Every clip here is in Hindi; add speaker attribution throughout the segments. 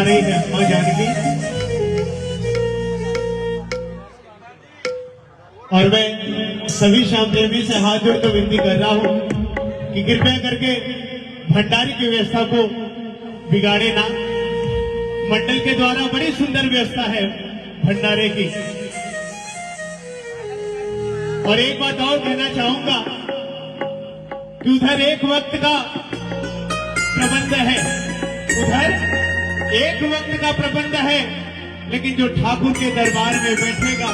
Speaker 1: रही है माँ जानकी। और मैं सभी श्याम प्रेमी से हाथ जोड़ कर विनती कर रहा हूं कि कृपया करके भंडारी की व्यवस्था को बिगाड़े ना। मंडल के द्वारा बड़ी सुंदर व्यवस्था है भंडारे की। और एक बात और कहना चाहूंगा कि उधर एक वक्त का प्रबंध है, उधर एक वक्त का प्रबंध है, लेकिन जो ठाकुर के दरबार में बैठेगा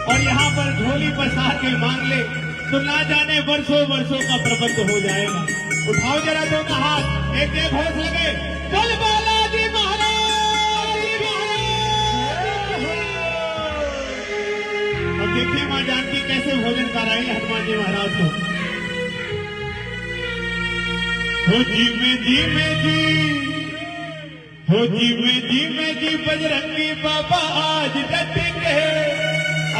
Speaker 1: और यहाँ पर झोली पसार के मांग ले तो ना जाने वर्षों वर्षों का प्रबंध हो जाएगा। उठाओ जरा दोनों हाथ, एक एक होश लगे, चल बालाजी महाराज। अब देखिए मां जानकी कैसे भोजन कराई हनुमान जी महाराज को। हो जी में जी में जी, हो जी में जी बजरंगी बाबा आज डटेंगे,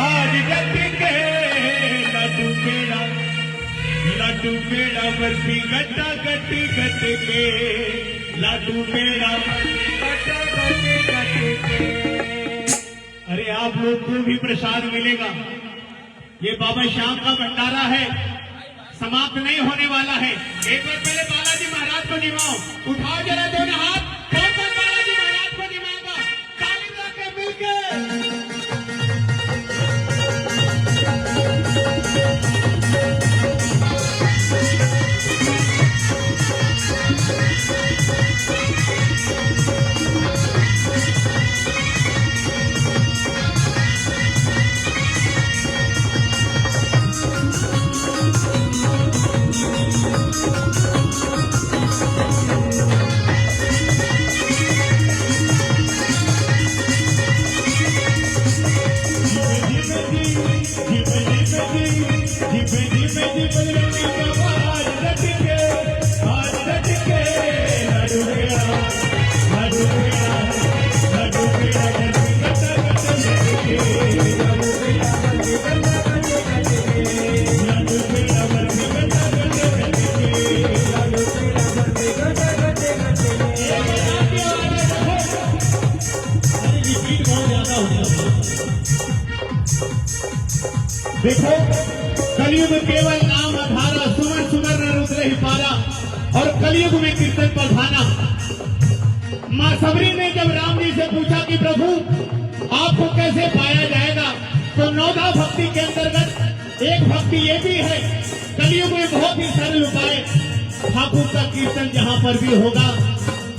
Speaker 1: आज डटेंगे। लाडू पेड़ा बर्फी गट्टा गट्टी गट्टे के, लाडू पेड़ा गट्टा गट्टी गट्टे के। अरे आप लोग को भी प्रसाद मिलेगा। ये बाबा श्याम का भंडारा है, समाप्त नहीं होने वाला है। एक बार पहले बालाजी महाराज को निभाओ, उठाओ जरा दोनों हाथ। कौन कौन बालाजी महाराज को निभाएगा? ताली बजा के मिलके। देखो कलयुग केवल नाम अधारा, सुमर सुमर न रुद्र ही पारा। और कलयुग में कीर्तन प्रधाना। मां सबरी ने जब राम जी से पूछा कि प्रभु आपको कैसे पाया जाएगा, तो नौदा भक्ति के अंतर्गत एक भक्ति ये भी है। कलयुग में बहुत ही सरल उपाय, ठाकुर का कीर्तन जहां पर भी होगा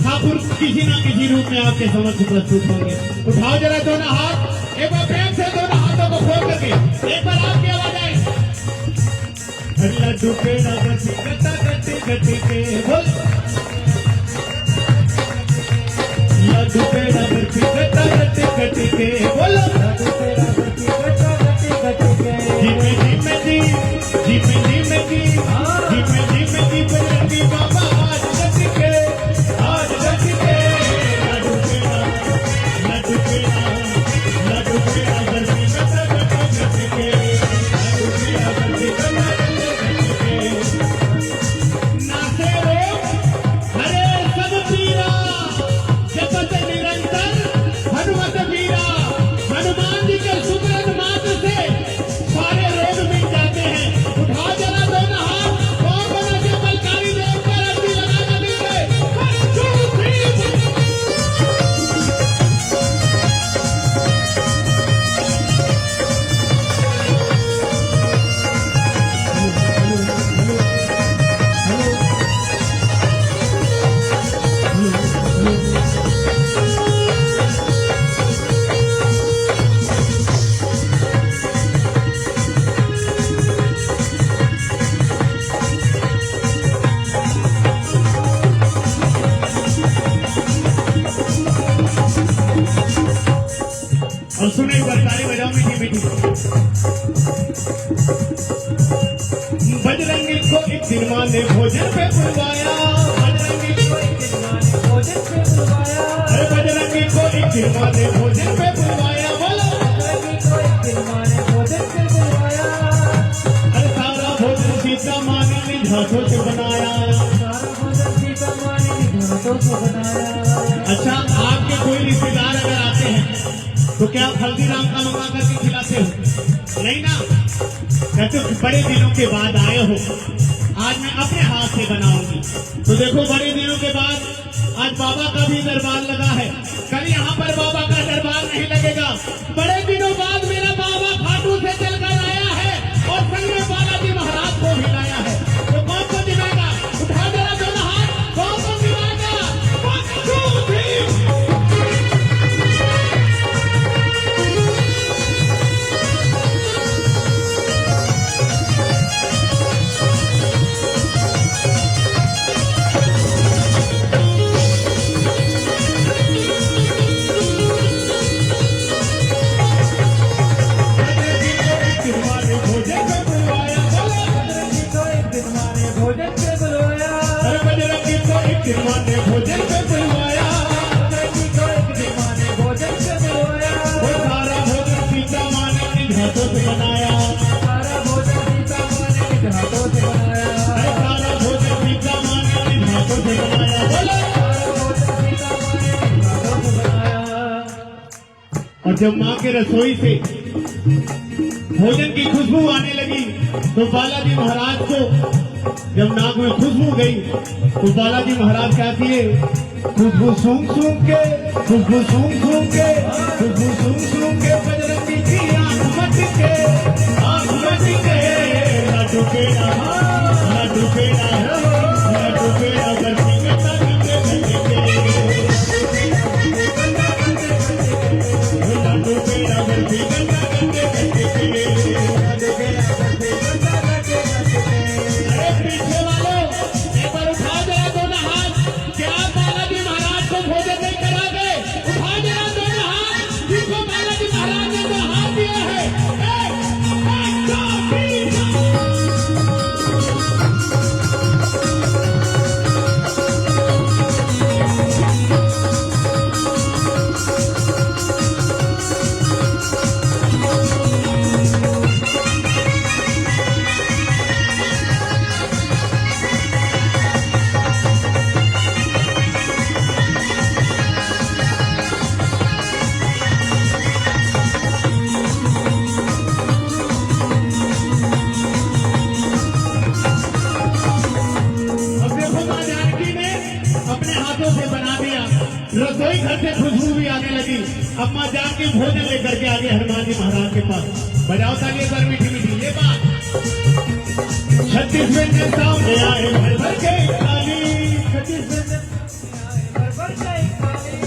Speaker 1: ठाकुर किसी न किसी रूप में आपके समक्ष प्रस्तुत होंगे। उठाओ जरा दोनों हाथ, एक बार प्रेम से दोनों हाथों को खोल करके एक बार आपकी आवाज आए। लड्डू पेड़ा बर्फी गट्टा गट्टी गट्टी के बोल, लड्डू पेड़ा बर्फी गट्टा गट्टी गट्टी के बोलो, लड्डू पेड़ा बर्फी गट्टा गट्टी गट्टी के। जी में जी में जी, जी में जी में जी, जी में जी में जी बजरंगी बाबा आज गट्टी के, आज गट्टी के। लड्डू पेड़ा, लड्डू पेड़ा, लड्डू पेड़ा बर्फी गट्टा गट्टी गट्टी के, लड्डू पेड़ा बर्फी गट्टा गट्टी गट्टी के। नाचे रो हरे सब पीरा, जपत निरंतर हनुमत वीरा। हनुमान जी के सुमरन मात्र से सारे रोग मिट जाते हैं। उठा जरा दोनों हाथ, कौन बना के बलकारी देव पर अड्डी लगा देंगे। 1 2 3 और सुने एक बार ताली बजाओ मीठी मीठी। बजरंगी को एक दिन मां ने भोजन पे बुलवाया, बजरंगी को एक दिन मां ने भोजन पे बुलवाया। अरे बजरंगी को एक दिन मां ने भोजन पे बुलवाया, बोलो बजरंगी को एक दिन मां ने भोजन पे बुलवाया। अरे सारा भोजन सीता मां ने निज हाथों से बनाया, सारा भोजन सीता मां ने निज हाथों से बनाया। अच्छा आप आपके कोई रिश्तेदार अगर आते हैं तो क्या हल्दीराम का मंगा करके खिलाते हो? नहीं ना। कहते हो बड़े दिनों के बाद आए हो, आज मैं अपने हाथ से बनाऊंगी। तो देखो बड़े दिनों के बाद आज बाबा का भी दरबार लगा है। कल यहाँ पर बाबा का दरबार नहीं लगेगा। बड़े दिनों बाद मेरा बाबा खाटू से चलकर आया है और संग में बालाजी महाराज को भी लाया है। तो कौन को दिलाएगा? उठा जरा दोनों हाथ, कौन को दिलाएगा? 1 2 3 भोजन पे बुलवाया, भोजन पे बुलवाया। सारा भोजन सीता माँ ने निज हाथों से बनाया, सारा भोजन सीता माँ ने निज हाथों से बनाया, सारा भोजन सीता माँ ने निज हाथों से बनाया। बोलो सारा भोजन सीता माँ ने निज हाथों से बनाया। और जब माँ के रसोई से भोजन की खुशबू आने लगी तो बालाजी महाराज को जब नाक में खुशबू गई तो बालाजी महाराज क्या किए? खुशबू सूंघ सूंघ के, खुशबू सूंघ सूंघ के, खुशबू सूंघ सूंघ के बजरंगी की आंख मट के, आंख मट के। लाडू पेड़ा, लाडू पेड़ा, लाडू पेड़ा बर्फी का गंदे गंदे लाडू पेड़ा बर्फी गंदा गंदे गंदे पीछे वालों एक बार उठा जरा दोनों हाथ। क्या बालाजी महाराज को भोजन नहीं कराओगे? उठा जरा दोनों हाथ जिनको बालाजी महाराज ने दो हाथ दिए हैं। 1 2 3 रसोई घर से खुशबू भी आने लगी। अब माँ जाके भोजन लेकर के आगे हनुमान जी महाराज के पास। बजाओ ताली एक बार मीठी मीठी। ये बात 36 व्यंजन सामने आए भर भर के थाली, 36 व्यंजन भर भर के थाली।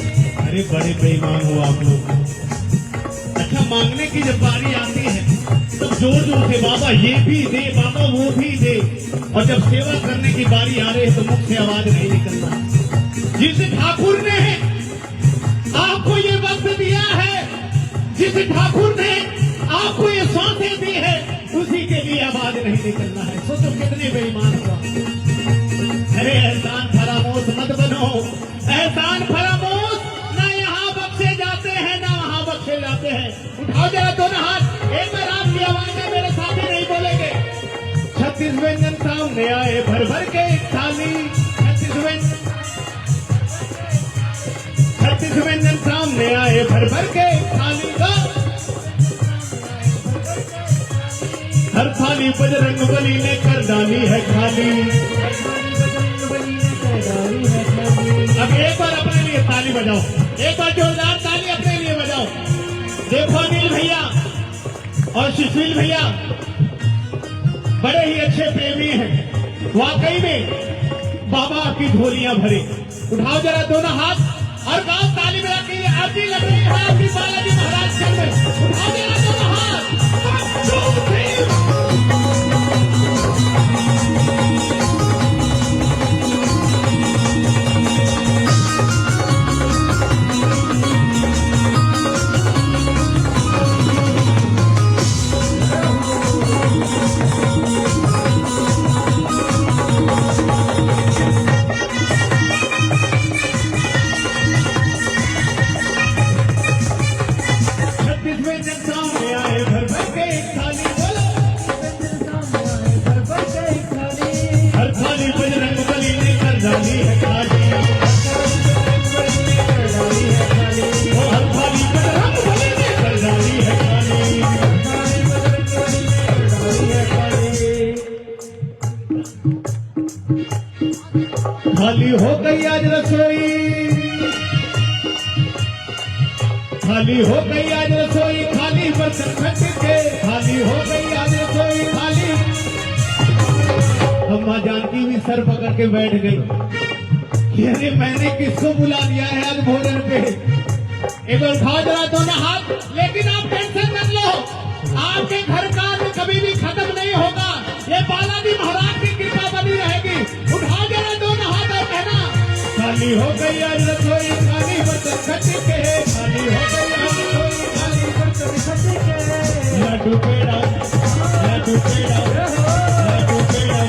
Speaker 1: अरे बड़े बेईमान हो आप लोग। अच्छा मांगने की जब बारी आती है तो जोर जोर से बाबा ये भी दे, बाबा वो भी दे। और जब सेवा करने की बारी आ रही है तो मुख से आवाज नहीं निकलता। जिस ठाकुर ने आपको ये वक्त दिया है, जिस ठाकुर ने आपको ये सांसें दी है, उसी के लिए आवाज नहीं निकलना है। सोचो कितने बेईमान हुआ। अरे एहसान फरामोश मत बनो, एहसान फरामोश ना यहाँ बख्शे जाते हैं ना वहाँ बख्शे जाते हैं। उठाओ जरा दोनों हाथ, एक बार आपकी आवाज में मेरे सामने नहीं बोलेंगे। 36 व्यंजन सामने आए भर भर के एक थाली, 36 व्यंजन सामने आए भर भर के थाली का। हर थाली बजरंग बली ने कर डाली है खाली। अब एक बार अपने लिए ताली बजाओ, एक बार जोरदार ताली अपने लिए बजाओ। देखो अनिल भैया और सुशील भैया बड़े ही अच्छे प्रेमी हैं। वाकई में बाबा की झोलियां भरे। उठाओ जरा दोनों हाथ और गाँव ताली बजा के आरती लग रही है आपकी बालाजी महाराज के में। उठाओ जरा दोनों हाथ। 1 2 3 व्यंजन खाली हो गई आज रसोई, खाली हो गई आज रसोई, खाली बर्तन खट के, खाली हो गई आज रसोई खाली। अम्मा जानकी भी सर पकड़ के बैठ गई, अरे मैंने किसको बुला लिया है आज भोजन पे। एक बार उठाओ जरा दोनों हाथ, लेकिन आप टेंशन मत लो, आपके घर का कभी भी खत्म नहीं होगा, ये बालाजी महाराज की कृपा बनी रहेगी। उठाओ जरा दोनों हाथ और कहना, खाली हो गई आज रसोई, खाली बर्तन खट के, खाली हो गई आज रसोई, खाली बर्तन खट के। लड्डू पेड़ा, लड्डू पेड़ा, लड्डू पेड़ा,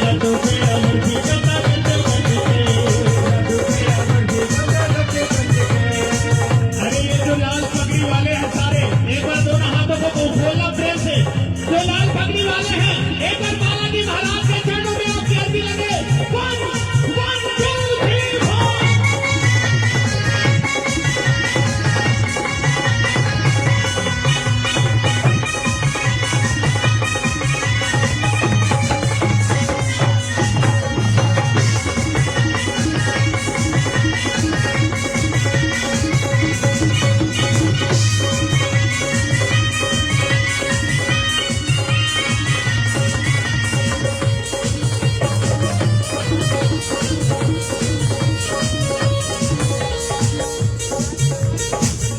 Speaker 1: लड्डू पेड़ा बर्फी करता करते करते। अरे ये जो लाल पगड़ी वाले हैं सारे, एक बार दोनों हाथों को खोला प्रेम से। जो लाल पगड़ी वाले हैं, एक बार बालाजी महाराज के चरणों में आपकी अर्जी लगे। 1 2 3 4।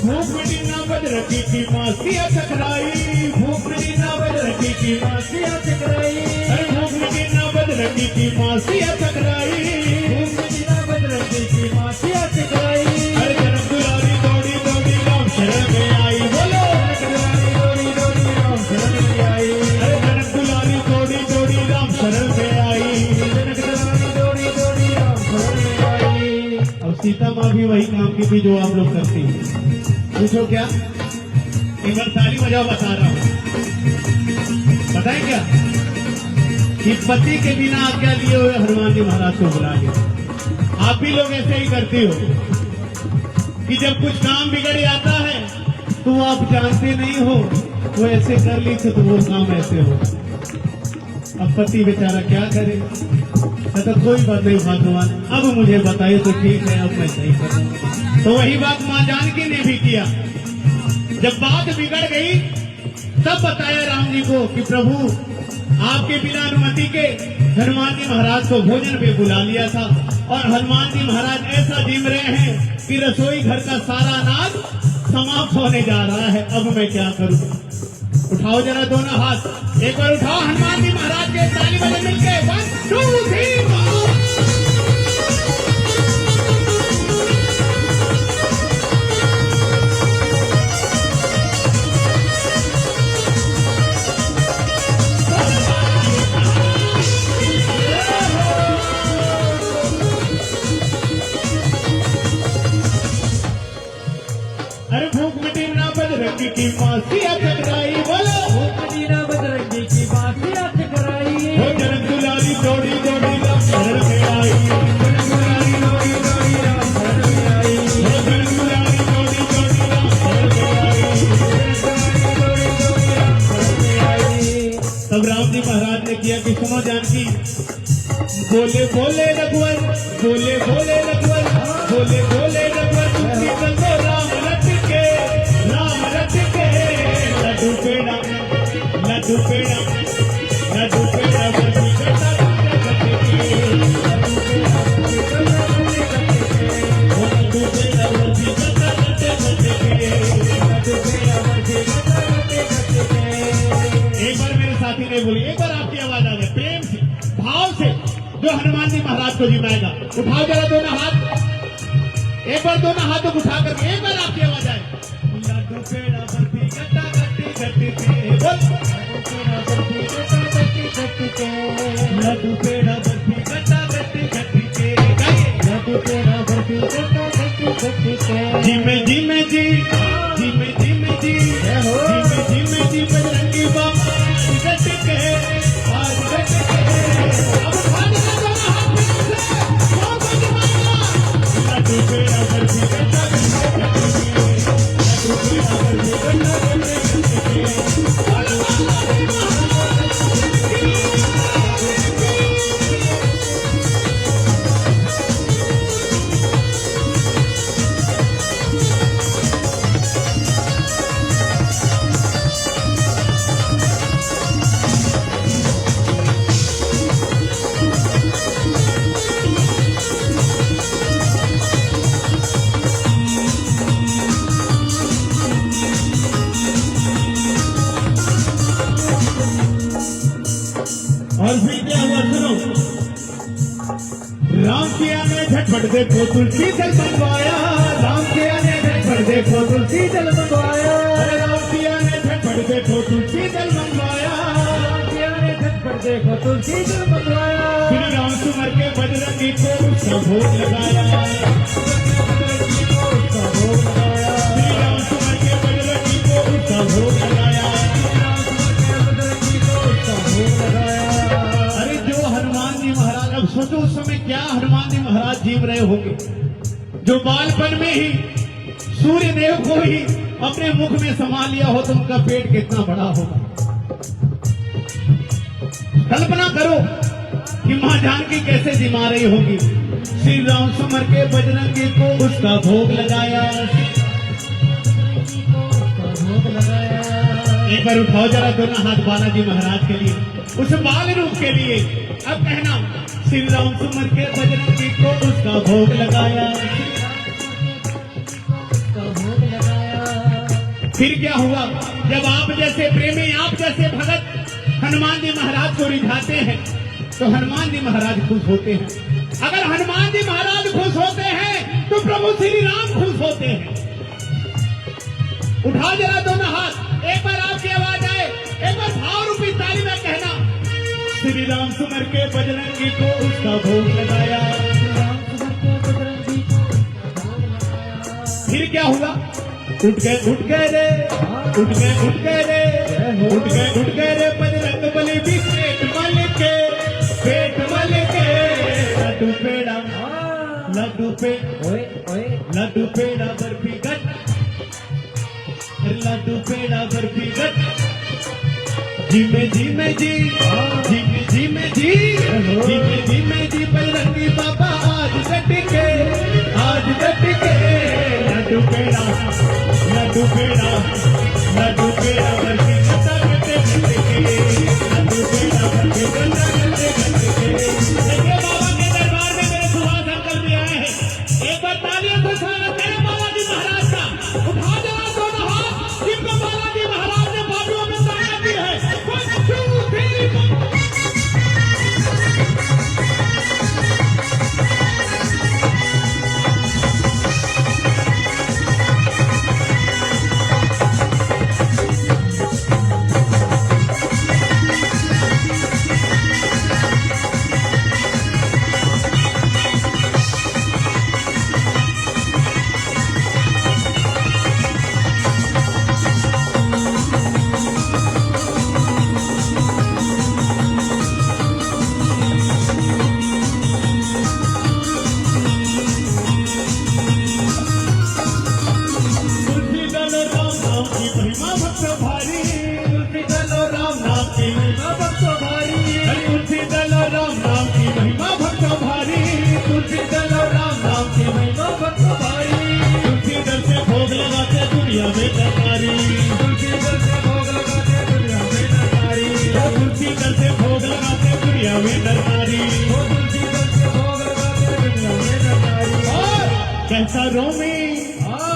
Speaker 1: भूख मिटी ना बजरंगी की मासिया चकराई, भूख मिटी ना बजरंगी की मासिया चकराई, अरे भूख मिटी ना बजरंगी की मासिया चकराई, भूख मिटी ना बजरंगी की मासिया चकराई। अरे जनक दुलारी दौड़ी दौड़ी राम शरण में आई, बोलो जनक दुलारी दौड़ी दौड़ी राम शरण में आई, अरे जनक दुलारी दौड़ी दौड़ी राम शरण में आई, जनक दुलारी दौड़ी दौड़ी राम शरण में आई। अब सीता माँ भी वही काम की थी जो आप लोग करती हैं। पूछो क्या, एक बार ताली बजाओ, बता रहा हूं। बताएं क्या कि पति के बिना आज्ञा लिए हुए हनुमान जी महाराज को बुला लिया। आप भी लोग ऐसे ही करते हो कि जब कुछ काम बिगड़ जाता है तो आप जानते नहीं हो, वो ऐसे कर ली तो वो काम ऐसे हो। अब पति बेचारा क्या करे, तो कोई बात नहीं भगवान, अब मुझे बताइए तो ठीक है, अब मैं सही करूँ। तो वही बात मां जानकी ने भी किया। जब बात बिगड़ गई तब बताया राम जी को कि प्रभु आपके बिना अनुमति के हनुमान जी महाराज को भोजन पे बुला लिया था, और हनुमान जी महाराज ऐसा जिम रहे हैं कि रसोई घर का सारा अनाज समाप्त होने जा रहा है। अब मैं क्या करूं? उठाओ जरा दोनों हाथ, एक बार उठाओ हनुमान जी महाराज के, ताली बजे मिलके 1 2 3 4। अरे भूख मिटी ना बजरंगी की मासिया चकराई, बोलो भूख मिटी ना बजरंगी की मासिया चकराई, हो जनक दुलारी दौड़ी दौड़ी राम शरण में आई, जनक दुलारी दौड़ी दौड़ी राम शरण में आई, हो जनक दुलारी दौड़ी दौड़ी राम शरण में आई, जनक दुलारी दौड़ी दौड़ी राम शरण में आई। तब राम जी महाराज ने किया कि सुनो जानकी, बोले बोले रघुवर, बोले बोले रघुवर, बोले बोले रघुवर, तुझी चलो राम रट के, राम रट के। लड्डू पेड़ा, लड्डू पेड़ा, लड्डू पेड़ा बर्फी करता करते करते, लड्डू पेड़ा बर्फी करता करते करते, लड्डू पेड़ा बर्फी करता करते करते, लड्डू पेड़ा बर्फी करता करते करते। एक बार मेरे साथी ने बोली, एक बार आपकी आवाज आ जाए प्रेम से, भाव से, जो हनुमान जी महाराज को जिमाएगा। उठाओ जरा दोनों हाथ, एक बार दोनों हाथों को उठा कर एक बार आपकी आवाज आए, लड्डू पेड़ा बर्फी कट्टा कट्टी कट्टी के, लड्डू पेड़ा बर्फी कट्टा कट्टी कट्टी के, लड्डू पेड़ा बर्फी कट्टा कट्टी कट्टी के। जिमे जिमे जी, जिमे जिमे जी, जिमे जिमे जी बजरंगी बाबा गट के, आज गट के। अब उठा देना दोनों हाथ में से, कौन सा जिमाएगा? लड्डू पेड़ा बर्फी कट्टा कट्टी कट्टी के, लड्डू पेड़ा बर्फी कट्टा कट्टी कट्टी के। झटपट देखो तुलसी दल मंगवाया, राम सिया ने झटपट देखो तुलसी दल मंगवाया, अरे राम सिया ने झटपट देखो तुलसी दल मंगवाया, राम सिया ने झटपट देखो तुलसी दल मंगवाया। श्री राम सुमर के बजरंगी को उसका भोग लगाया, श्री राम सुमर के बजरंगी को उसका भोग लगाया। अरे जो हनुमान जी महाराज, अब सोचो उस समय क्या हनुमान जी महाराज जीव रहे होंगे, जो बालपन में ही सूर्य देव को ही अपने मुख में समा लिया हो तो उनका पेट कितना बड़ा होगा। कल्पना करो कि मां जानकी कैसे जिमा रही होगी। श्री राम सुमर के बजरंगी को उसका भोग लगाया, एक बार उठाओ जरा दोनों हाथ बालाजी महाराज के लिए, उस बाल रूप के लिए। अब कहना, श्री राम सुमर के बजरंगी को उसका भोग लगाया। फिर क्या हुआ, जब आप जैसे प्रेमी, आप जैसे भगत हनुमान जी महाराज को रिझाते हैं तो हनुमान जी महाराज खुश होते हैं। अगर हनुमान जी महाराज खुश होते हैं तो प्रभु श्री राम खुश होते हैं। उठाओ जरा दोनों हाथ, एक बार आपकी आवाज आए, एक बार भाव रूपी ताली में कहना, श्री राम सुमर के बजरंगी को उसका भोग लगाया। फिर क्या हुआ, उठ गए रे, उठ गए रे, उठ गए रे बजरंग बली भी पेट मल के, लड्डू पेड़ा, लड्डू पेड़ा बर्फी गट, लड्डू पेड़ा बर्फी गट, जिमे जी, बजरंगी बाबा आज गट के, लड्डू पेड़ा बर्फी गट्टा गट्टे के, लड्डू पेड़ा बर्फी गट्टा गट्टे के। देखिए बाबा के दरबार में मेरे सुभाष अंकल भी आए हैं, एक बार तालियों से स्वागत करें बालाजी महाराज का। उठा जरा दोनों हाथ, जिनको बालाजी महाराज ने बाजुओं में ताया दी है।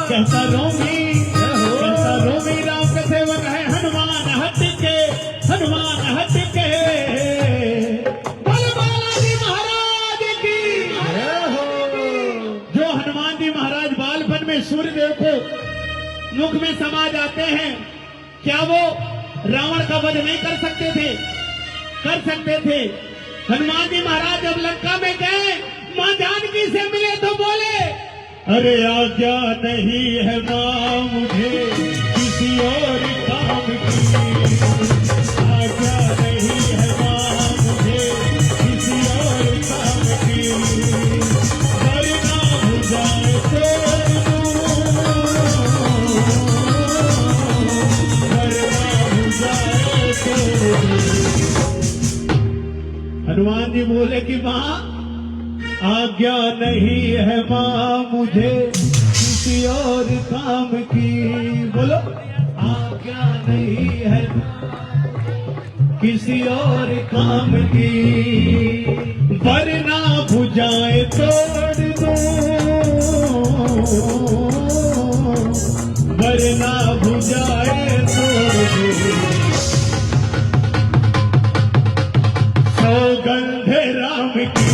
Speaker 1: कैसा रोमी राम का सेवक है हनुमान हट के, बोलो बालाजी महाराज की। जो हनुमान जी महाराज बालपन में सूर्यदेव को मुख में समा जाते हैं, क्या वो रावण का वध नहीं कर सकते थे? कर सकते थे। हनुमान जी महाराज जब लंका में गए, मां जानकी से मिले तो बोले, अरे आज्ञा नहीं है मां मुझे किसी और काम की, आज्ञा नहीं है मां मुझे किसी और काम की, वरना हो जाए तो हनुमान जी बोले कि मां आज्ञा नहीं है मां मुझे किसी और काम की, बोलो आज्ञा नहीं है किसी और काम की, वरना भुजाएं तोड़ दो, वरना भुजाएं तोड़ दो, सौगंध राम की,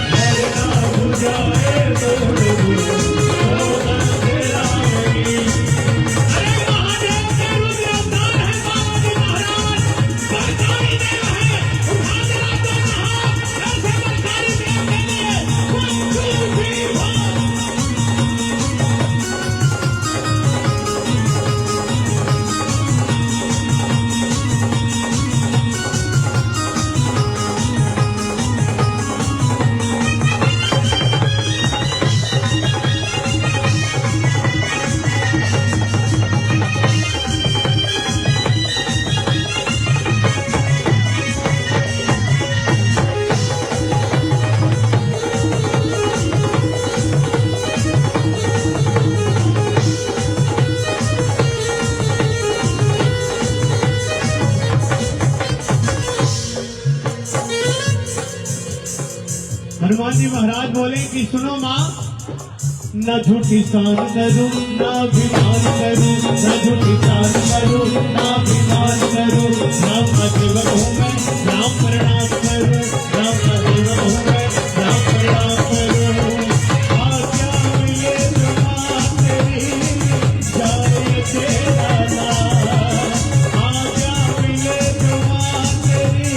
Speaker 1: वरना हनुमान जी महाराज बोले कि सुनो माँ, न झूठी शान करूं न अभिमान करूं, न झूठी शान करूं न अभिमान करूं, राम का सेवक हूँ मैं, राम प्रणाम करूं, राम का सेवक हूँ मैं, राम प्रणाम करूं। आज्ञा मिले तो माँ तेरी, जाए तेरा नाम, आज्ञा मिले तो माँ तेरी,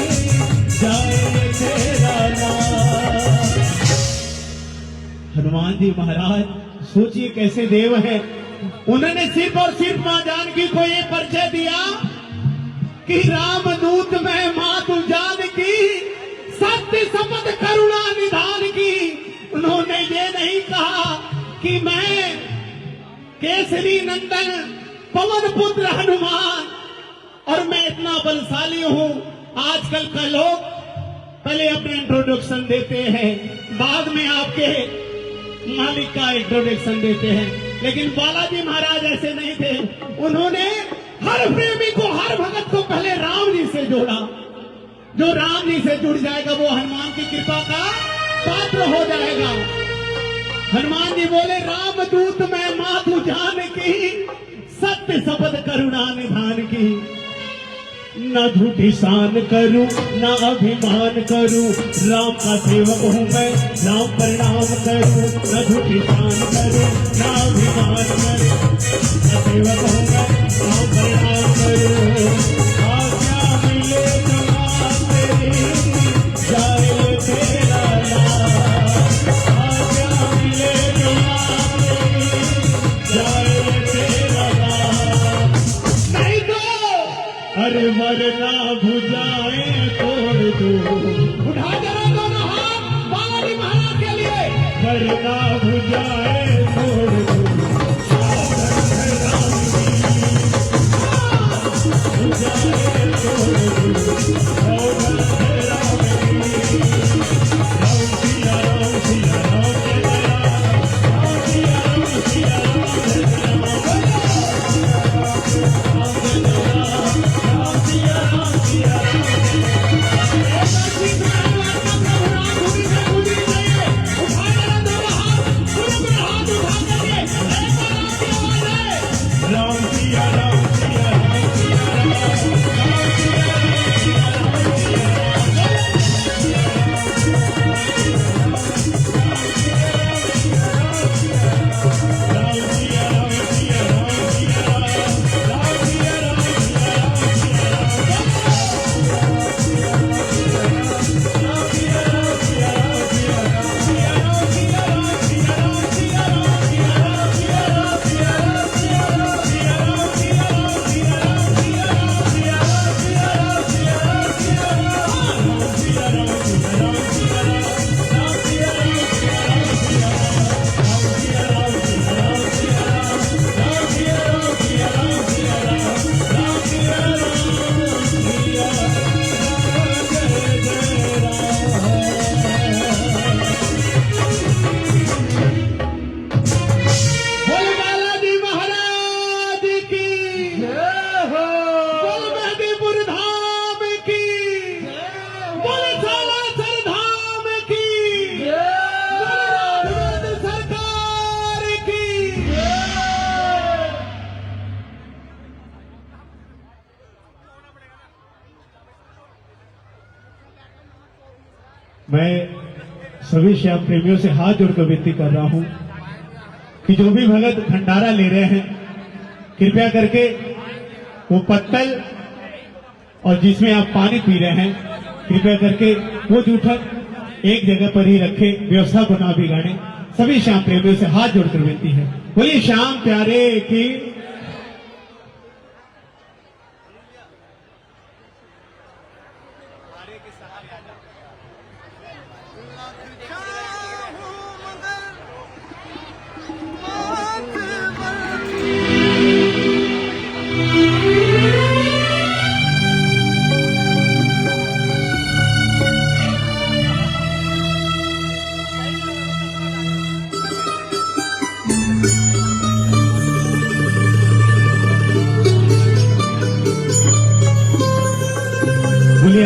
Speaker 1: जाए तेरा नाम। हनुमान जी महाराज सोचिए कैसे देव है, उन्होंने सिर्फ और सिर्फ मां जानकी को ये परिचय दिया कि रामदूत मैं मातु जानकी, सत्य शपथ करुणा निधान की। उन्होंने ये नहीं कहा कि मैं केसरी नंदन पवन पुत्र हनुमान और मैं इतना बलशाली हूं। आजकल का लोग पहले अपने इंट्रोडक्शन देते हैं, बाद में आपके मालिक का इंट्रोडक्शन देते हैं, लेकिन बालाजी महाराज ऐसे नहीं थे। उन्होंने हर प्रेमी को, हर भगत को पहले राम जी से जोड़ा। जो राम जी से जुड़ जाएगा वो हनुमान की कृपा का पात्र हो जाएगा। हनुमान जी बोले रामदूत मैं मातु जानकी, सत्य शपथ करुणा निधान की। न झूठी शान करूं न अभिमान करूं, राम का सेवक हूँ मैं, राम प्रणाम करूं। न झूठी शान करूं न अभिमान करूं, न सेवक हूँ मैं, राम प्रणाम करूं। आज्ञा मिले तो माँ तेरी, जाए तेरा नाम, आज्ञा मिले तो माँ तेरी, जाए तेरा नाम। नहीं तो अरे वरना भुजाएं तोड़ दो, उठा जरा दोनों हाथ बालाजी महाराज के लिए, वरना भुजाएं तोड़ दो, भुजाएं तोड़ दो, राम सिया राम सिया राम जय राम, सिया राम सिया राम जय मैं सभी श्याम प्रेमियों से हाथ जोड़कर विनती कर रहा हूं कि जो भी भगत भंडारा ले रहे हैं, कृपया करके वो पत्तल और जिसमें आप पानी पी रहे हैं, कृपया करके वो जूठन एक जगह पर ही रखें, व्यवस्था को ना बिगाड़ें। सभी श्याम प्रेमियों से हाथ जोड़कर विनती है। बोलिए श्याम प्यारे की।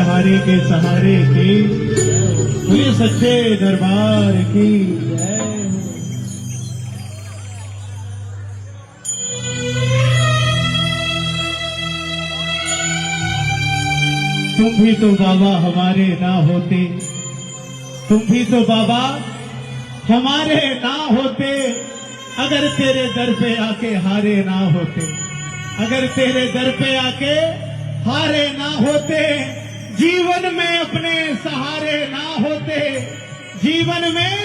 Speaker 1: हारे के सहारे की बोलिए सच्चे दरबार की जय। तुम भी तो बाबा हमारे ना होते, तुम भी तो बाबा हमारे ना होते, अगर तेरे दर पे आके हारे ना होते, अगर तेरे दर पे आके हारे ना होते, जीवन में अपने सहारे ना होते, जीवन में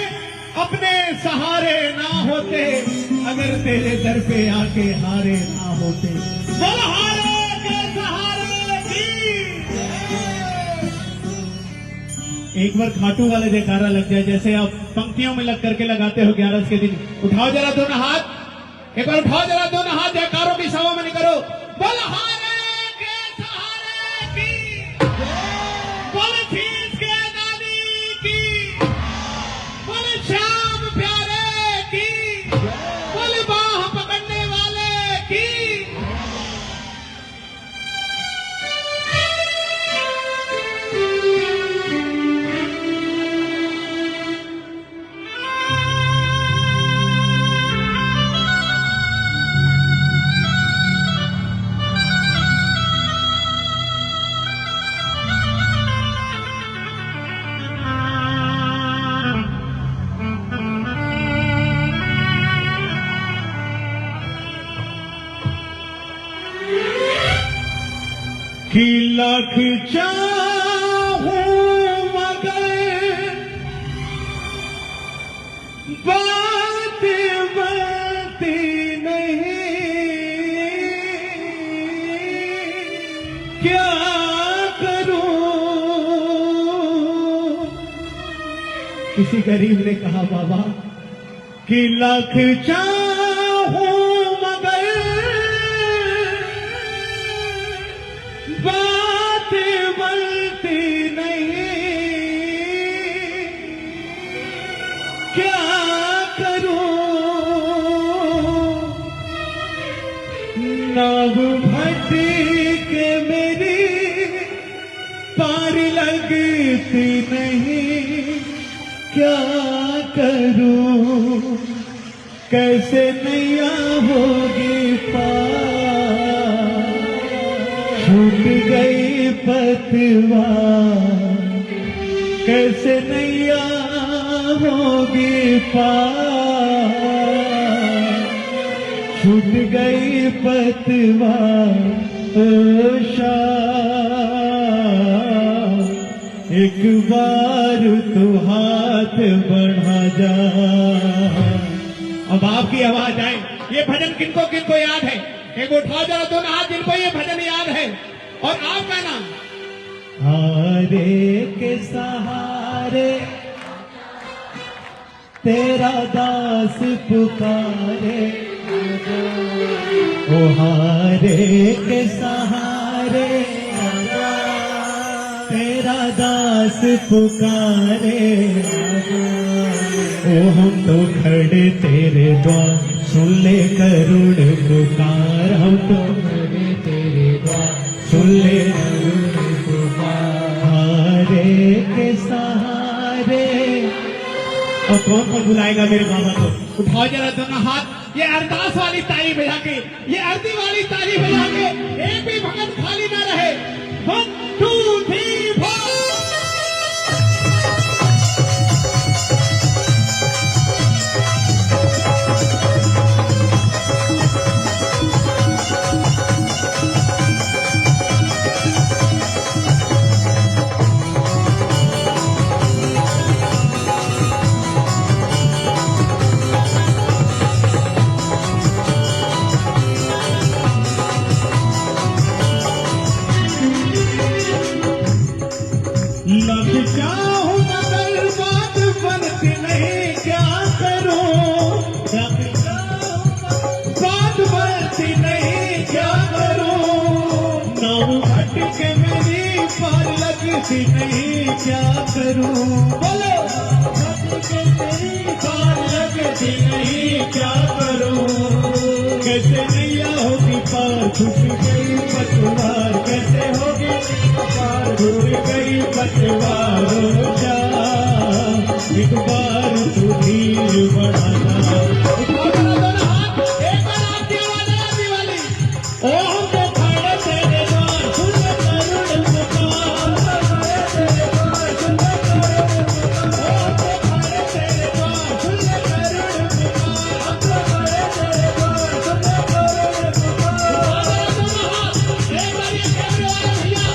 Speaker 1: अपने सहारे ना होते, अगर तेरे दर पे आके हारे ना होते। बलहारे के सहारे की एक बार खाटू वाले जयकारा लग जाए, जैसे आप पंक्तियों में लग करके लगाते हो 11 के दिन। उठाओ जरा दोनों हाथ, एक बार उठाओ जरा दोनों हाथ, जयकारों की सवा मनी करो। बलहारे के सहारे की, बोल शीश के दानी की, बोल श्याम प्यारे की, बोल बाह पकड़ने वाले की। कि लाख चाहूं मगर बात बनती नहीं, क्या करूं। किसी गरीब ने कहा बाबा कि लाख चाहूं मगर बात बनती नहीं, क्या करूं। नाव भटके मेरी पार लगती नहीं, क्या करूं। कैसे नैया होगी पार, छूट गई पतवार, कैसे नैया होगी पार, छूट गई पतवार। ओ शाह एक बार तो हाथ बढ़ा जा। अब आपकी आवाज आए, ये भजन किनको किनको याद है? एक उठाओ जरा दोनों हाथ जिनको ये भजन याद है। और आपका नाम? हारे के सहारे तेरा दास पुकारे, ओ हारे के सहारे तेरा दास पुकारे, ओ हम तो खड़े तेरे द्वार, सुन ले करुण पुकार। हम तो खड़े तेरे द्वार, सुन ले करुण पुकार। हारे के सहारे। और कौन कौन बुलाएगा मेरे बाबा को? उठाओ जरा दोनों हाथ, ये अरदास वाली ताली बजा के, ये अर्दी वाली ताली बजा के, एक भी भगत खाली ना रहे। 1 2 3 4। लग जाऊं मगर बात बनती नहीं, क्या करूं। लग जाऊं बात बनती नहीं, क्या करूं। नाव भटके मेरी पार लगती नहीं, क्या करूं। बोलो भटके मेरी पार लगती नहीं, क्या करूं। कैसे नैया होगी पार, छूट गई पतवार, कैसे होगी पार, छूट गई पतवार। एक बार तू धीर बढ़ाना।
Speaker 2: उठाओ जरा दोनों हाथ, एक बार आपकी आवाज आने वाली।
Speaker 1: ओ हम तो खड़े तेरे द्वार सुन करुण पुकार,
Speaker 2: तेरे द्वार सुन करुण पुकार,
Speaker 1: ओ हम तो खड़े तेरे द्वार सुन करुण पुकार।
Speaker 2: हम तो खड़े तेरे द्वार सुन करुण पुकार। उठाओ जरा दोनों हाथ, एक बार ये कैमरे वाले भैया,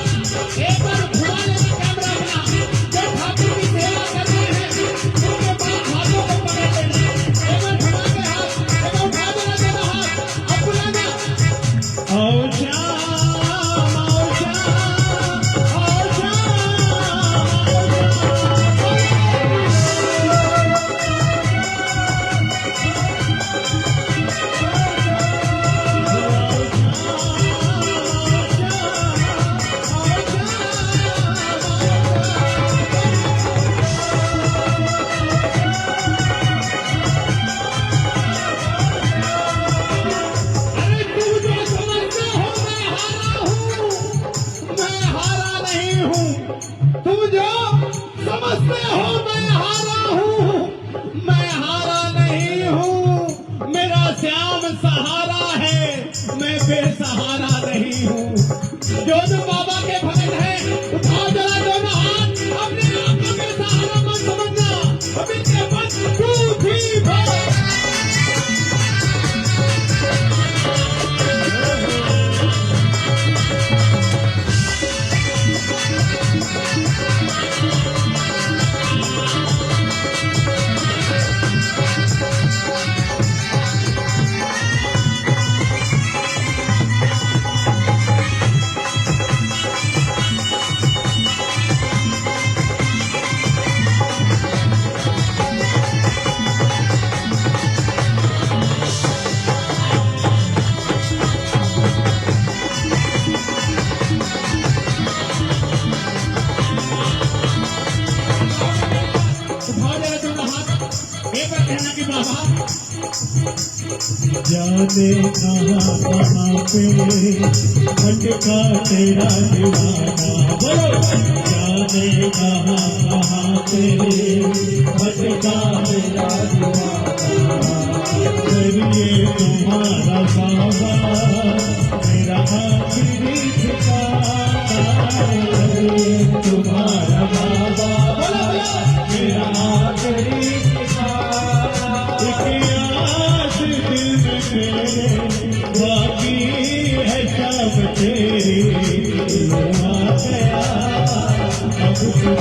Speaker 2: एक बार घुमा लेना कैमरा अपना। जो ठाकुर की सेवा कर रहे हैं उनके पास हाथों को पकड़ लेना। एक बार घुमा के हाथ, एक बार उठा देना दोनों हाथ, अब बुलाना।
Speaker 1: आओ श्याम, आओ श्याम, आओ
Speaker 2: अरे तू जो समझते हो मैं हारा हूँ, मैं हारा नहीं हूँ। तू जो समझते हो मैं हारा हूँ, मैं हारा नहीं हूँ। मेरा श्याम सहारा है, मैं बेसहारा नहीं हूँ। जो जो बाबा के भगत हैं, उठाओ जरा दोनों हाथ, अपने आप को बेसहारा मत समझना। अभी के बाद तू भी भाग। उठाओ जरा दोनों हाथ, एक बार कहना कि बाबा
Speaker 1: जाने कहाँ कहाँ पे भटका तेरा दीवाना। बोलो जाने कहाँ कहाँ पे भटका तेरा दीवाना। करिए तुम्हारा बाबा मेरा आखिरी ठिकाना। करिए तुम्हारा बाबा मेरा आखिरी ठिकाना। एक आस दिल में मेरे बाकी है सब तेरी। तू आ गया अब तुझे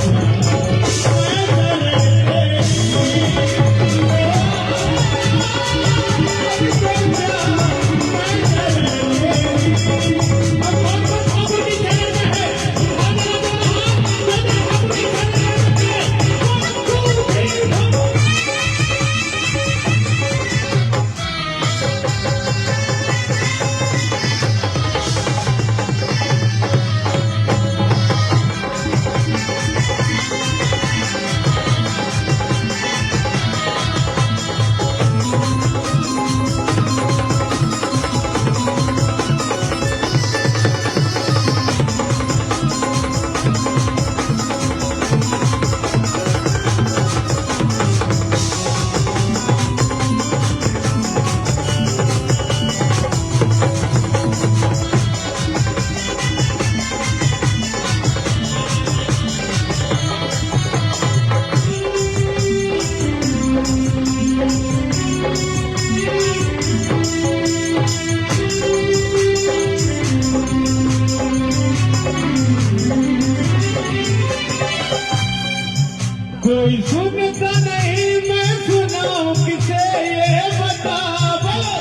Speaker 2: कोई सुनता नहीं, मैं सुनाऊं किसे ये बता।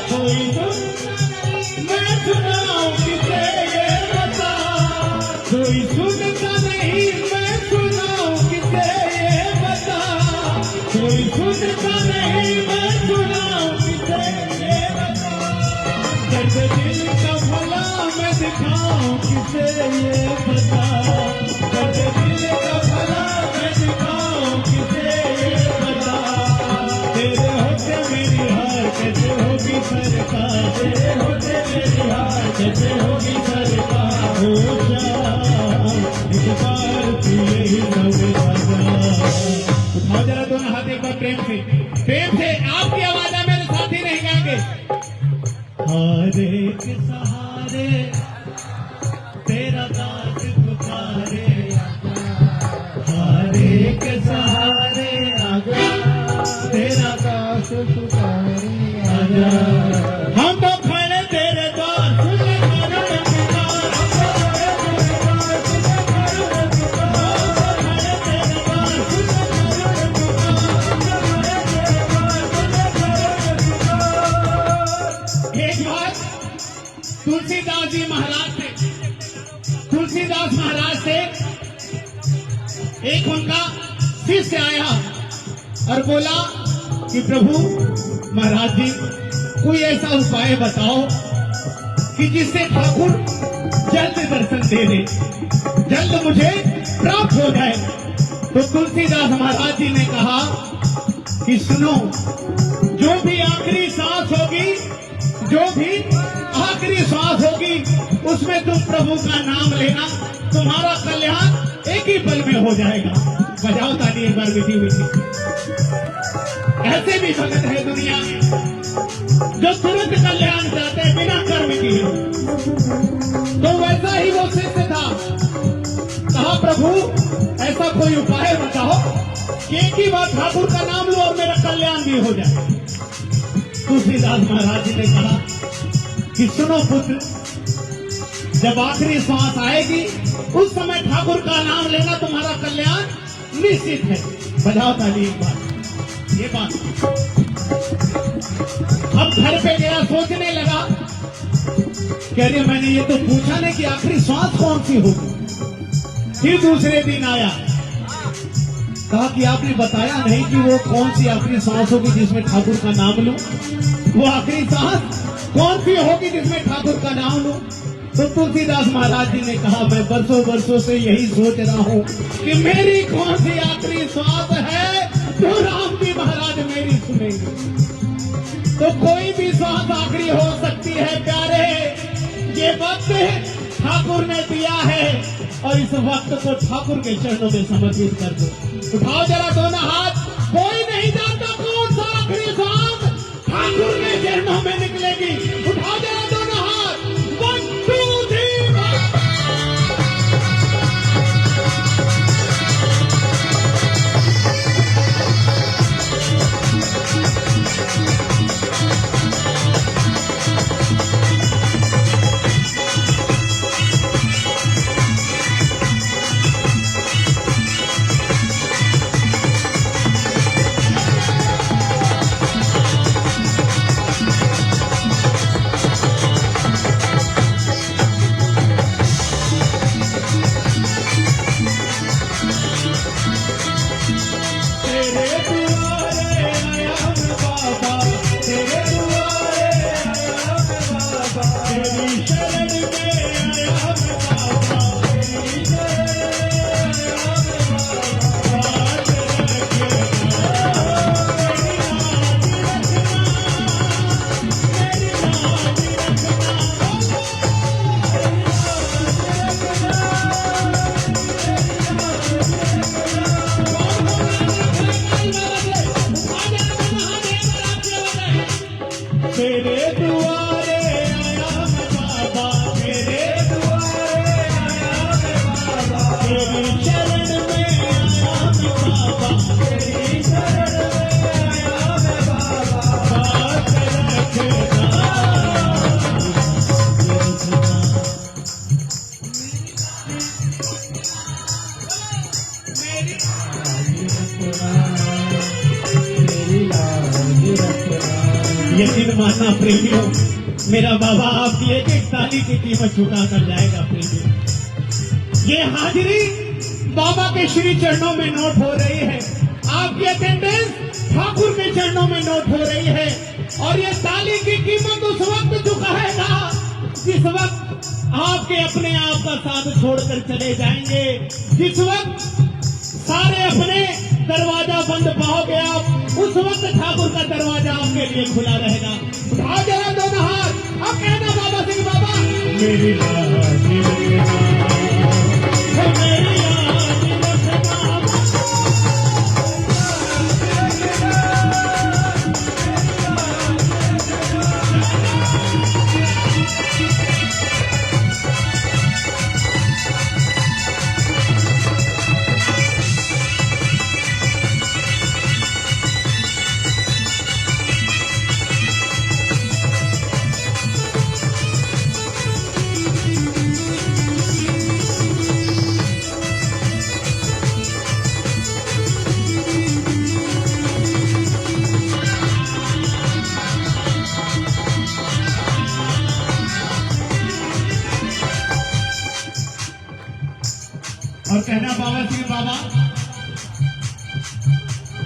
Speaker 2: कोई सुनता नहीं, मैं सुनाऊं किसे ये बता। कोई सुनता नहीं, मैं सुनाऊं किसे ये बता। कोई सुनता नहीं, मैं सुनाऊं किसे ये बता। दर्द दिल का भला मैं दिखाऊं किसे ये बता। दर्द दिल का भला मैं दिखाऊं किसे ये बता। तेरे होते मेरी हार कैसे होगी सरकार। तेरे होते मेरी हार कैसे होगी सरकार। हो जा एक बार तू यही समझ जा। उठाओ जरा दोनों हाथ एक बार प्रेम से, प्रेम से। आपकी आवाज है, मेरे साथी नहीं गाएंगे। हर एक सहारे तेरा दास पुकारे, हर एक सहारे आजा, तेरा दास पुकारे आजा। हम तो खड़े तेरे द्वार, सुन करुण पुकार। एक बार तुलसीदास जी महाराज से, तुलसीदास महाराज से एक उनका शिष्य आया और बोला कि प्रभु महाराज जी कोई ऐसा उपाय बताओ कि जिससे ठाकुर जल्द दर्शन दे दे, जल्द मुझे प्राप्त हो जाए। तो तुलसीदास महाराज जी ने कहा कि सुनो, जो भी आखिरी सांस होगी, जो भी आखिरी सांस होगी, उसमें तुम प्रभु का नाम लेना, तुम्हारा कल्याण एक ही पल में हो जाएगा। बजाओ ताली एक बार मीठी मीठी। ऐसे भी भगत है दुनिया में जो तुरंत कल्याण चाहते हैं बिना कर्म किए। तो वैसा ही वो शिष्य था। कहा प्रभु ऐसा कोई उपाय बताओ कि एक ही बार ठाकुर का नाम लो और मेरा कल्याण भी हो जाए। तुलसीदास महाराज जी ने कहा कि सुनो पुत्र, जब आखिरी सांस आएगी उस समय ठाकुर का नाम लेना, तुम्हारा कल्याण निश्चित है। बजाओ ताली एक बार। ये बात अब घर पे गया, सोचने लगा, कह रही मैंने ये तो पूछा नहीं कि आखिरी सांस कौन सी होगी। फिर दूसरे दिन आया, कहा कि आपने बताया नहीं कि वो कौन सी आखिरी सांस होगी जिसमें ठाकुर का नाम लूं। वो आखिरी सांस कौन सी होगी जिसमें ठाकुर का नाम लूं। तो तुलसीदास महाराज जी ने कहा मैं बरसों बरसों से यही सोच रहा हूँ कि मेरी कौन सी आखिरी सांस है जो राम जी महाराज मेरी सुनेंगे। तो कोई भी सांस आखिरी हो सकती है प्यारे, ये वक्त ठाकुर ने दिया है और इस वक्त को ठाकुर के चरणों में समर्पित कर दो। उठाओ जरा दोनों हाथ। कोई नहीं जानता कौन सा आखिरी सांस ठाकुर के चरणों में निकलेगी। उठाओ जरा दोनों हाथ। 1 2 3 तेरे दुआरे आया मैं बाबा, तेरे दुआरे आया मैं बाबा, तेरी शरण में आया मैं बाबा, तेरी शरण में आया मैं बाबा। बात रखना यकीन मानना प्रेमियों, मेरा बाबा आपकी एक एक ताली की कीमत चुका कर जाएगा प्रेमियों। ये हाजिरी बाबा के श्री चरणों में नोट हो रही है, आपकी अटेंडेंस ठाकुर के चरणों में नोट हो रही है। और ये ताली की कीमत उस वक्त चुकाएगा जिस वक्त आपके अपने आप का साथ छोड़कर चले जाएंगे, जिस वक्त सारे अपने दरवाजा बंद पाओगे आप, उस वक्त ठाकुर का दरवाजा आपके लिए खुला रहेगा। उठाओ जरा दोनों हाथ, अब कहना बाबा सिंह बाबा मेरी लाजी रखना, मेरी लाजी रखना। कहना बाबा जी बाबा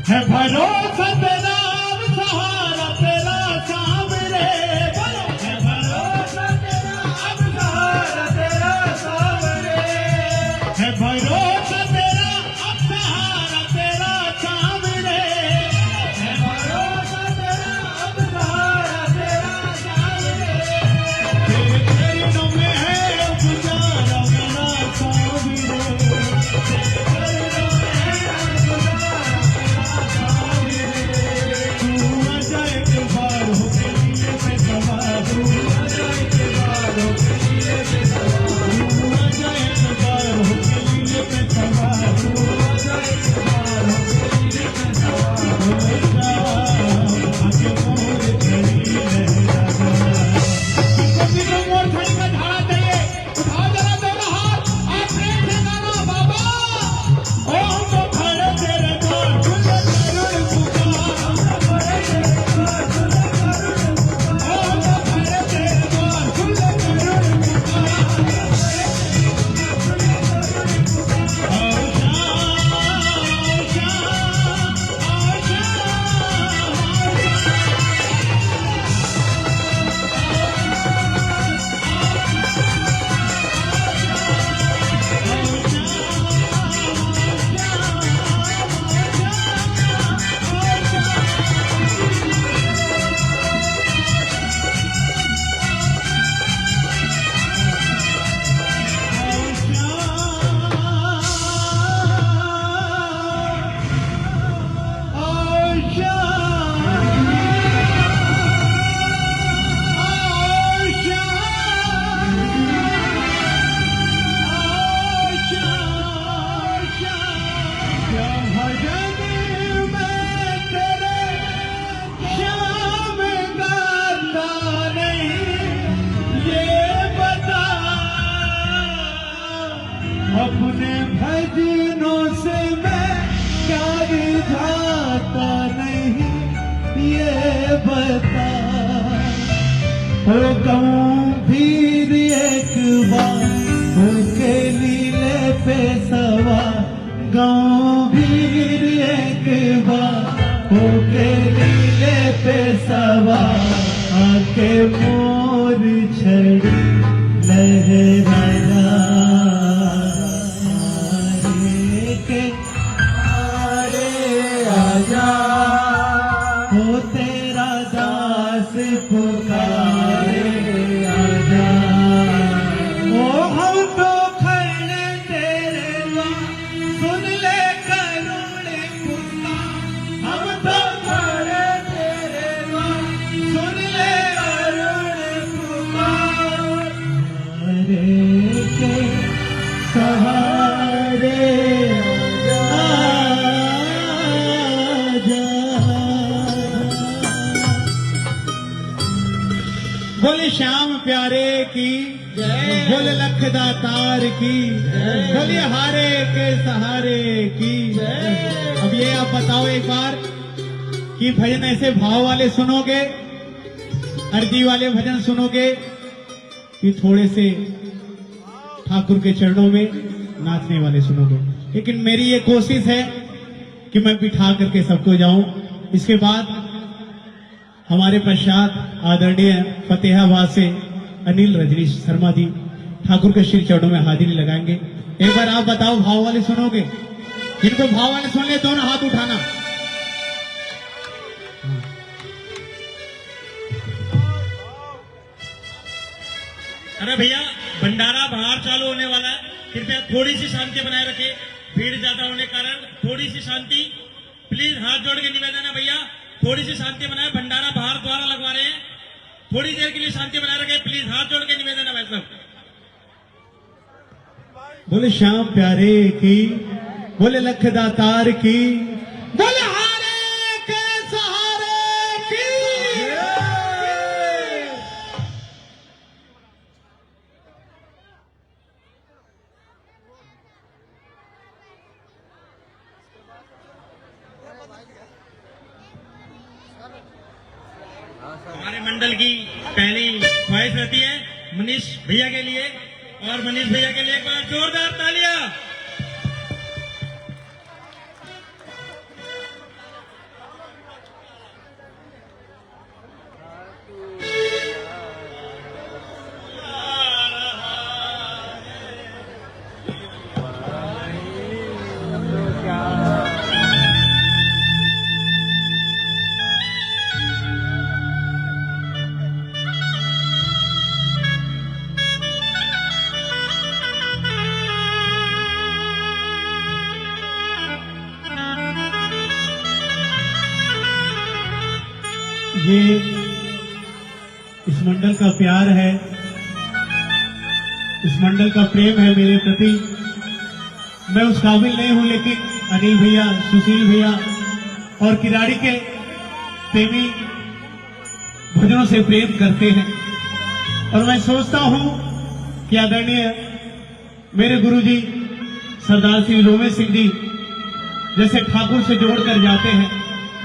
Speaker 2: है भरोसा तेरा अब सहारा तेरा सामने बोलो है भरोसा तेरा अब सहारा तेरा सामने है भरोसा तेरा अब सहारा तेरा सामने है भरोसा तेरा अब सहारा तेरा सामने तेरे चरणों में है गुजारा मेरा सामने अपने भजनों से मैं क्या रिझाता नहीं ये बता हो गंभीर एक बार होके लीले पे सवार गंभीर एक बार होके लीले पे सवार आके मोर छड़ी लहराया हो तेरा दास पुकारे आजा ओ हम तो खड़े तेरे सुन ले करुण पुकार हम तो खड़े तेरे सुन ले करुण पुकार अरे के सहारे बोले श्याम प्यारे की बोले लखदातार की बोले हारे के सहारे की अब ये आप बताओ एक बार कि भजन ऐसे भाव वाले सुनोगे अर्जी वाले भजन सुनोगे कि थोड़े से ठाकुर के चरणों में नाचने वाले सुनोगे। लेकिन मेरी ये कोशिश है कि मैं बिठा करके सबको जाऊं। इसके बाद हमारे पश्चात आदरणीय फतेहाबाद से अनिल रजनीश शर्मा जी ठाकुर के श्री चरणों में हाजिरी लगाएंगे। एक बार आप बताओ भाव वाले सुनोगे? जिनको भाव वाले सुन ले दोनों हाथ उठाना।
Speaker 3: अरे भैया भंडारा बाहर चालू होने वाला है, कृपया थोड़ी सी शांति बनाए रखें। भीड़ ज्यादा होने के कारण थोड़ी सी शांति, प्लीज हाथ जोड़ के निवेदन है भैया, थोड़ी सी शांति बनाए। भंडारा बाहर द्वारा लगवा रहे हैं, थोड़ी देर के लिए शांति बनाए रखें प्लीज, हाथ जोड़ के निवेदन है भाई साहब।
Speaker 2: बोले श्याम प्यारे की, बोले लखदातार की, बोले हारे के सहारे की।
Speaker 3: हमारे मंडल की पहली ख्वाहिश रहती है मनीष भैया के लिए, और मनीष भैया के लिए एक बार जोरदार तालियां।
Speaker 2: ये इस मंडल का प्यार है, इस मंडल का प्रेम है मेरे प्रति। मैं उस काबिल नहीं हूं, लेकिन अनिल भैया, सुशील भैया और किराड़ी के प्रेमी भजनों से प्रेम करते हैं। और मैं सोचता हूं कि आदरणीय मेरे गुरुजी सरदार श्री रोमेश सिंह जी जैसे ठाकुर से जोड़कर जाते हैं,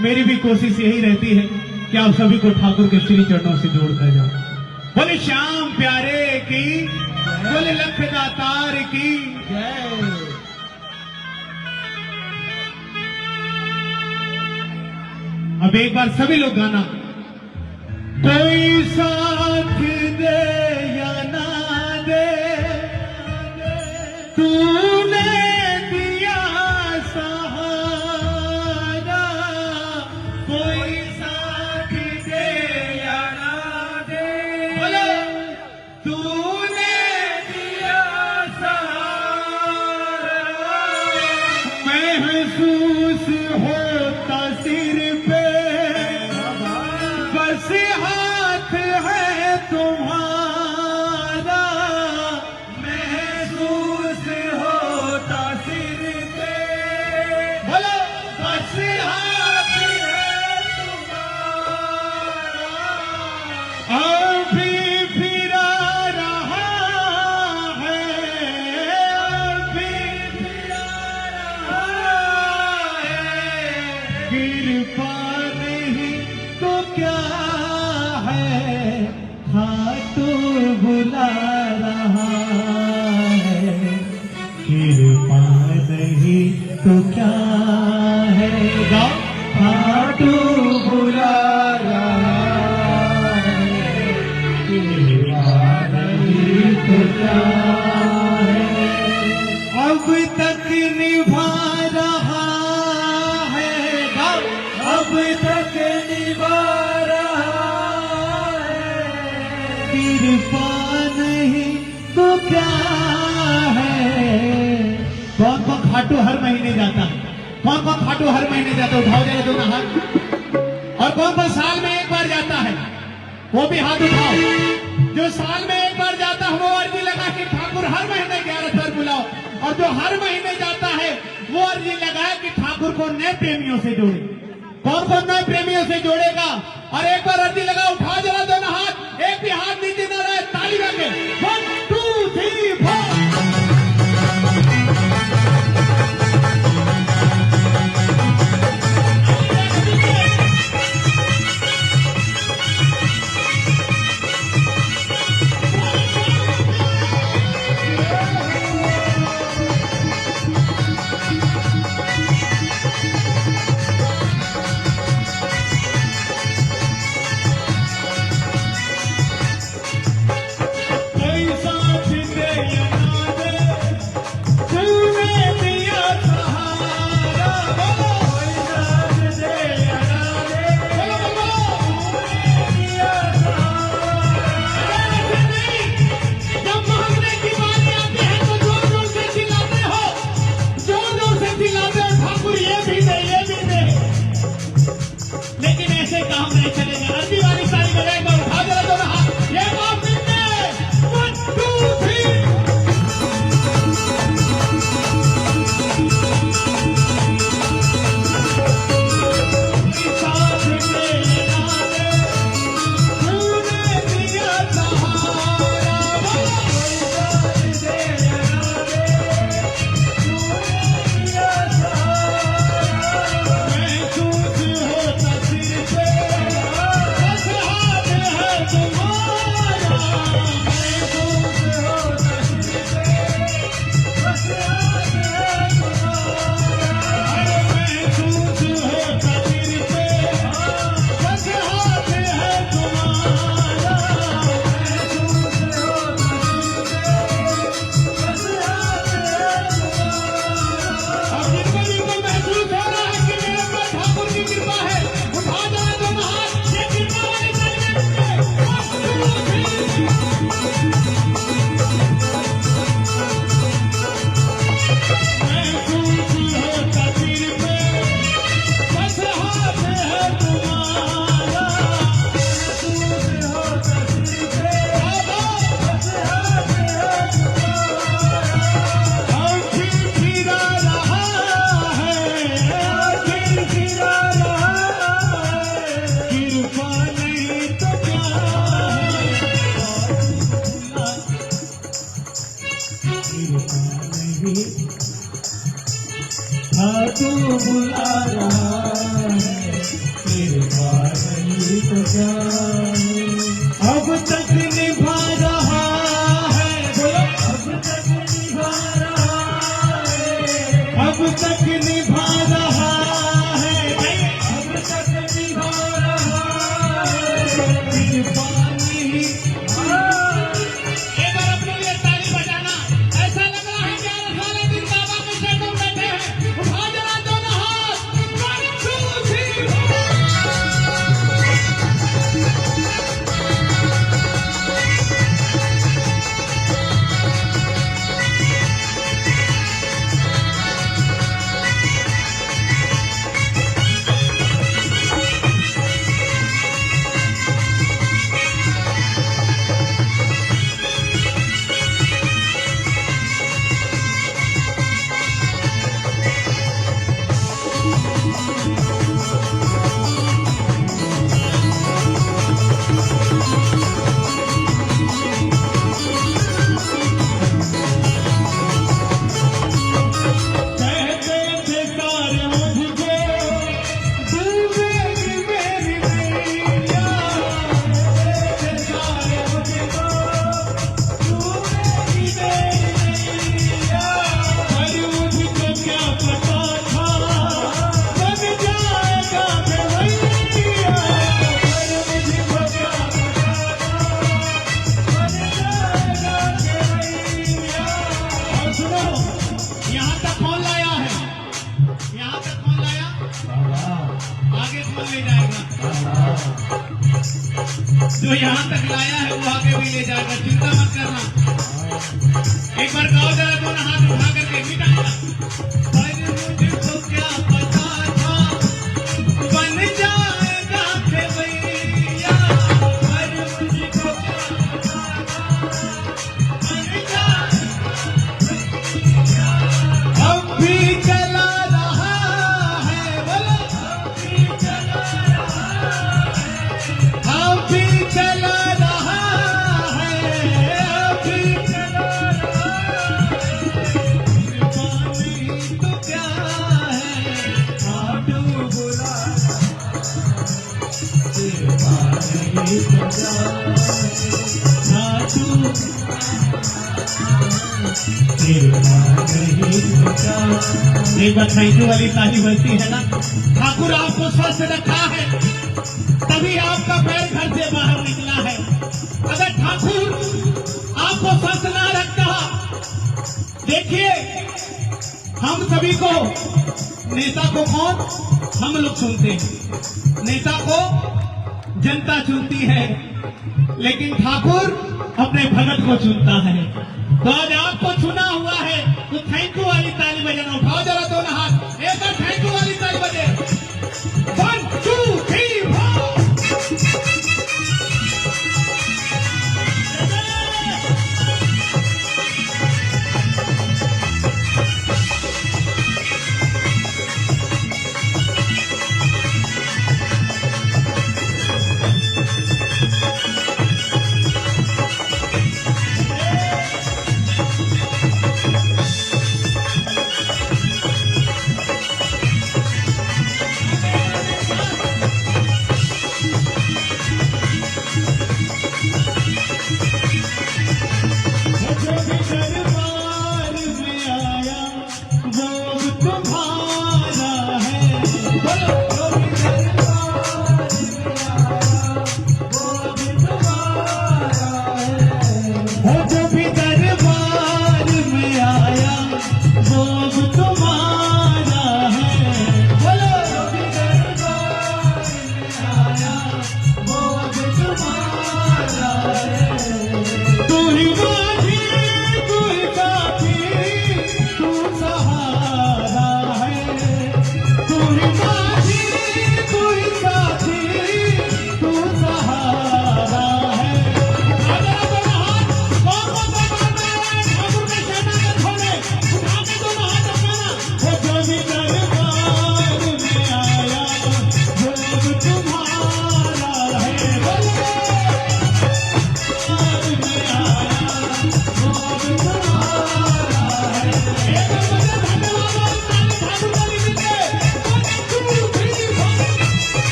Speaker 2: मेरी भी कोशिश यही रहती है कि आप सभी को ठाकुर के श्री चरणों से जोड़कर जाओ। बोले श्याम प्यारे की, बोले लख दातार की जय। अब एक बार सभी लोग गाना। कोई साथ दे या ना दे, तूने दिया सहारा। कोई साथ दे या ना दे, बोलो तूने दिया सहारा। महसूस होता सिर पे बस हाथ है तुम्हारा। महसूस होता सिर पे, बोलो बस हाथ है तुम्हारा। अभी फिरा रहा है, अभी फिरा रहा है। कृपा नहीं तो क्या है, खाटू बुला रहा है। कृपा नहीं तो क्या है, खाटू बुला रहा है। कृपा नहीं तो क्या है, अब तक निभा रहा है, अब तक निभा रहा है। कृपा नहीं तो क्या है। कौन कौन खाटू हर महीने जाता है? कौन कौन खाटू हर महीने जाता है? उठाओ जरा दोनों हाथ। और कौन कौन साल में एक बार जाता है? वो भी हाथ उठाओ। जो साल में एक बार जाता है वो अर्जी लगा कि ठाकुर हर महीने 11 बार बुलाओ। और जो हर महीने जाता है वो अर्जी लगाए कि ठाकुर को नए प्रेमियों से जोड़े। कौन कौन नए प्रेमियों से जोड़ेगा? और एक बार अर्जी लगा, उठाओ जरा दोनों हाथ। एक भी हाथ नीचे न रहे, ताली बजा के 1 2 3 4। आगे कौन ले जाएगा? जो यहाँ तक लाया है वो आगे भी ले जाएगा, चिंता मत करना। एक बार गाओ जरा, दोनों हाथ उठा करके मीठा पर मुझको क्या पता था बन जाएगा खेवैया, पर मुझको क्या पता था बन जाएगा। अब भी चला रहा है, बोलो अब भी चला रहा है, अब भी चला रहा है। पानी तो क्या है आडू बुला, पानी तो क्या आडू एक बार थैंक यू वाली ताली बजती है ना। ठाकुर आपको स्वस्थ रखा है तभी आपका पैर घर से बाहर निकला है। अगर ठाकुर आपको स्वस्थ ना रखता, देखिए हम सभी को, नेता को कौन हम लोग चुनते हैं, नेता को जनता चुनती है, लेकिन ठाकुर अपने भगत को चुनता है। तो आज आपको चुना हुआ है तो थैंक यू वाली ताली बजाना। उठाओ जरा दोनों हाथ, एक बार थैंक यू वाली ताली बजे। 1 2 3 4।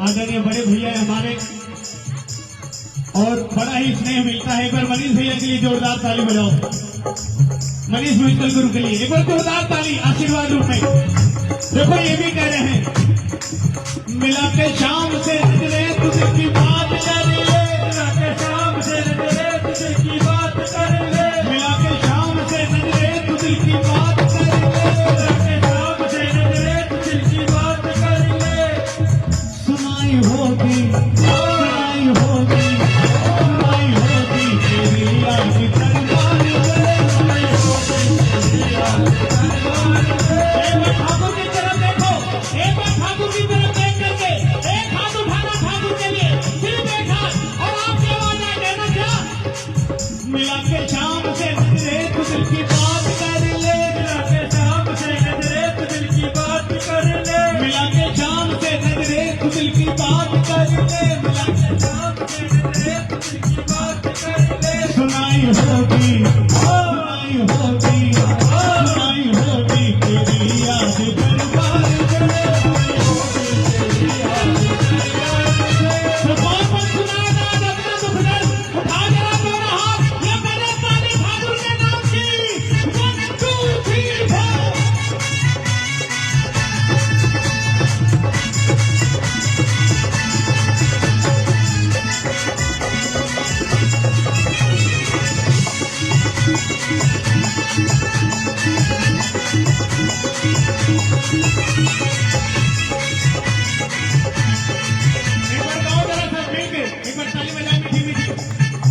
Speaker 2: आदरणीय बड़े भैया हमारे, और बड़ा ही स्नेह मिलता है। एक बार मनीष भैया के लिए जोरदार ताली बजाओ, मनीष म्यूजिकल गुरु के लिए एक बार जोरदार ताली आशीर्वाद रूप में। देखो ये भी कह रहे हैं, मिला के शाम से नजरे तुझे की बात कर ले, मिला के शाम से नजरे तुझे की बात कर ले, मिला के शाम से नजरे तुझे की बात कर ले, मिला के शाम से नजरे तुझे की बात कर ले। सुनाई होगी सुनाई होगी सुनाई होगी तेरी याद की दरबार में, सुनाई होगी तेरी याद की दरबार में। एक बार ठाकुर की तरफ देखो, एक बार ठाकुर की तरफ देख करके एक हाथ उठाना ठाकुर के लिए। एक बार गाओ जरा सब मिलके, एक बार ताली बजाए मीठी मीठी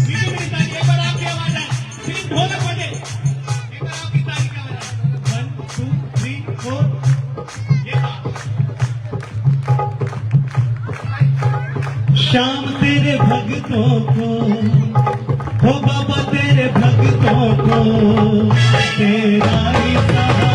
Speaker 2: मीठी मीठी ताली, एक बार आपकी आवाज आए, सिर्फ ढोलक बजे, एक बार आपकी ताली की आवाज आए, 1 2 3 4 ये बात।
Speaker 1: श्याम तेरे भक्तों को, हो बाबा तेरे भक्तों को तेरा ही सहारा